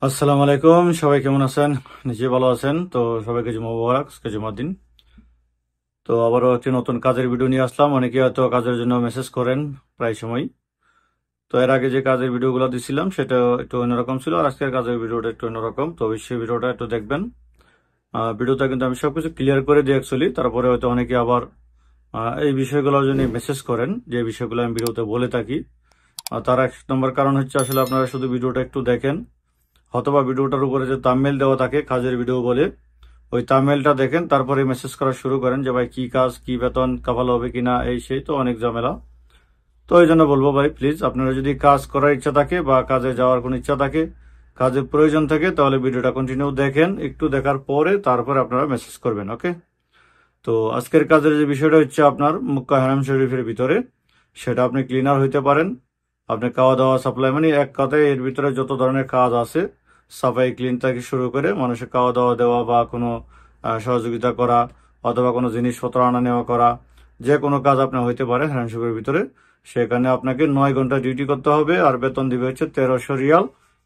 আসসালামু আলাইকুম, সবাই কেমন আছেন? নিশ্চয়ই ভালো আছেন। তো সবাইকে জুমা মুবারক, আজকে জুমার দিন। তো আবারও একটি নতুন কাজের ভিডিও নিয়ে আসলাম। অনেকে হয়তো কাজের জন্য মেসেজ করেন প্রায় সময়। তো এর আগে যে কাজের ভিডিওগুলো দিছিলাম সেটা একটু অন্যরকম ছিল, আর আজকের কাজের ভিডিওটা একটু অন্যরকম। তো অবশ্যই ভিডিওটা একটু দেখবেন। ভিডিওটা কিন্তু আমি সবকিছু ক্লিয়ার করে দিই অ্যাকচুয়ালি, তারপরে হয়তো অনেকে আবার এই বিষয়গুলোর জন্য মেসেজ করেন, যে বিষয়গুলো আমি ভিডিওতে বলে থাকি। তার এক নম্বর কারণ হচ্ছে আসলে আপনারা শুধু ভিডিওটা একটু দেখেন, অথবা ভিডিওটার উপরে যে থাম্বনেল দেওয়া থাকে কাজের ভিডিও বলে, ওই থাম্বনেলটা দেখেন, তারপরে মেসেজ করা শুরু করেন যে ভাই কি কাজ, কি বেতন, কাফাল হবে কিনা, এই সেই তো অনেক ঝামেলা। তো এই জন্য বলবো ভাই প্লিজ, আপনারা যদি কাজ করার ইচ্ছা থাকে বা কাজে যাওয়ার কোনো ইচ্ছা থাকে, কাজের প্রয়োজন থাকে, তাহলে ভিডিওটা কন্টিনিউ দেখেন। একটু দেখার পরে তারপরে আপনারা মেসেজ করবেন, ওকে? তো আজকের কাজের যে বিষয়টা হচ্ছে আপনার মক্কা হারাম শরীফের ভিতরে, সেটা আপনি ক্লিনার হইতে পারেন, আপনি খাওয়া দাওয়া সাপ্লাই, মানে এক কথায় এর ভিতরে যত ধরনের কাজ আছে, সাফাই ক্লিন থেকে শুরু করে মানুষের খাওয়া দাওয়া দেওয়া বা কোনো সহযোগিতা করা, অথবা কোনো জিনিসপত্র আনা নেওয়া করা, যে কোনো কাজ আপনার হইতে পারে হারাম শরীফের ভিতরে। সেখানে আপনাকে 9 ঘন্টা ডিউটি করতে হবে, আর বেতন দিবে হচ্ছে 1300 রিয়াল।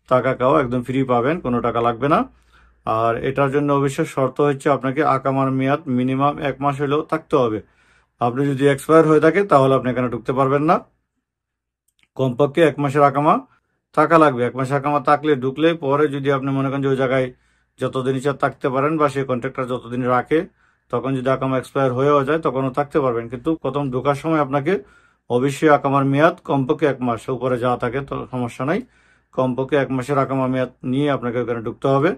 টাকা খাওয়া একদম ফ্রি পাবেন, কোনো টাকা লাগবে না। আর এটার জন্য অবশ্যই শর্ত হচ্ছে আপনাকে আকামার মেয়াদ মিনিমাম 1 মাস হলেও থাকতে হবে। আপনি যদি এক্সপায়ার হয়ে থাকে তাহলে আপনি এখানে ঢুকতে পারবেন না। কমপক্ষে 1 মাসের আকামা থাকা লাগবে। 1 মাসের আকামা থাকলে ঢুকলে পরে যদি আপনি মনে করেন যে ওই জায়গায় যতদিন ইচ্ছা থাকতে পারেন, বা সেই কন্ট্রাক্টর যতদিন রাখে, তখন যদি আকামা এক্সপায়ার হয়েও যায় তখনও থাকতে পারবেন। কিন্তু প্রথম ঢোকার সময় আপনাকে অবশ্যই আকামার মেয়াদ কমপক্ষে 1 মাস, উপরে যা থাকে তো সমস্যা নাই, কমপক্ষে 1 মাসের আকামা মেয়াদ নিয়ে আপনাকে ওখানে ঢুকতে হবে।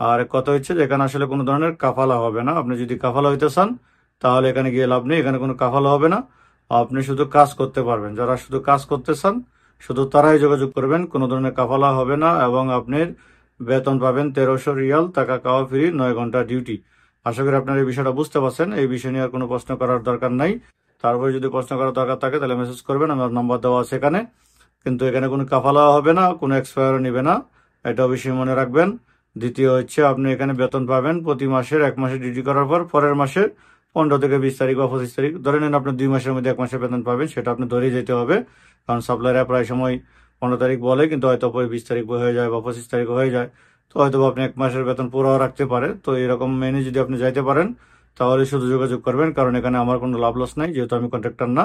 আর কথা হচ্ছে যে এখানে আসলে কোনো ধরনের কাফালা হবে না। আপনি যদি কাফালা হইতে চান তাহলে এখানে গিয়ে লাভ নেই, এখানে কোনো কাফালা হবে না। আপনি শুধু কাজ করতে পারবেন। যারা শুধু কাজ করতে চান শুধু তারাই যোগাযোগ করবেন, কোনো ধরনের কাফালা হবে না। এবং আপনার বেতন পাবেন 1300 রিয়াল, টাকা খাওয়া ফ্রি, 9 ঘন্টা ডিউটি। আশা করি আপনার এই বিষয়টা বুঝতে পারছেন। এই বিষয় নিয়ে আর কোনো প্রশ্ন করার দরকার নাই। তারপরে যদি প্রশ্ন করার দরকার থাকে তাহলে মেসেজ করবেন, আমার নাম্বার দেওয়া আছে এখানে। কিন্তু এখানে কোনো কাফালা হবে না, কোনো এক্সপায়ার নিবে না, এটা অবশ্যই মনে রাখবেন। দ্বিতীয় হচ্ছে আপনি এখানে বেতন পাবেন প্রতি মাসের 1 মাসে ডিউটি করার পর পরের মাসে 15 থেকে 20 তারিখ বা 25 তারিখ, ধরে নেন আপনি 2 মাসের মধ্যে 1 মাসের বেতন পাবেন, সেটা আপনি ধরেই যেতে হবে। কারণ সাপ্লাইরা প্রায় সময় 15 তারিখ বলে, কিন্তু হয়তো পরে 20 তারিখ হয়ে যায় বা 25 তারিখ হয়ে যায়। তো হয়তো আপনি 1 মাসের বেতন পুরো রাখতে পারে। তো এরকম মেনে যদি আপনি যাইতে পারেন তাহলে শুধু যোগাযোগ করবেন, কারণ এখানে আমার কোনো লাভ লস নাই, যেহেতু আমি কন্ট্রাক্টর না।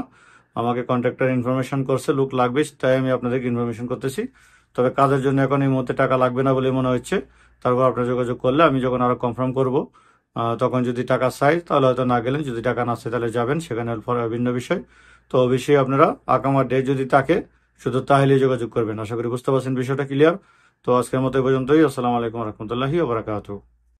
আমাকে কন্ট্রাক্টর ইনফরমেশন করছে লোক লাগবে, তাই আমি আপনাদেরকে ইনফরমেশন করতেছি। তবে কাজের জন্য এখন এই মুহূর্তে টাকা লাগবে না বলে মনে হচ্ছে। তারপর আপনার যোগাযোগ করলে আমি যখন আরো কনফার্ম করব, তখন যদি টাকা চাই তাহলে হয়তো না গেলেন, যদি টাকা না চাই তাহলে যাবেন, সেখানে ভিন্ন বিষয়। তো অবশ্যই আপনারা আকামার ডেট যদি থাকে শুধু তাহলেই যোগাযোগ করবেন। আশা করি বুঝতে পারছেন বিষয়টা ক্লিয়ার। তো আজকের মতো এই পর্যন্তই। আসসালামু আলাইকুম রহমতুল্লাহি ওয়া বারাকাতুহু।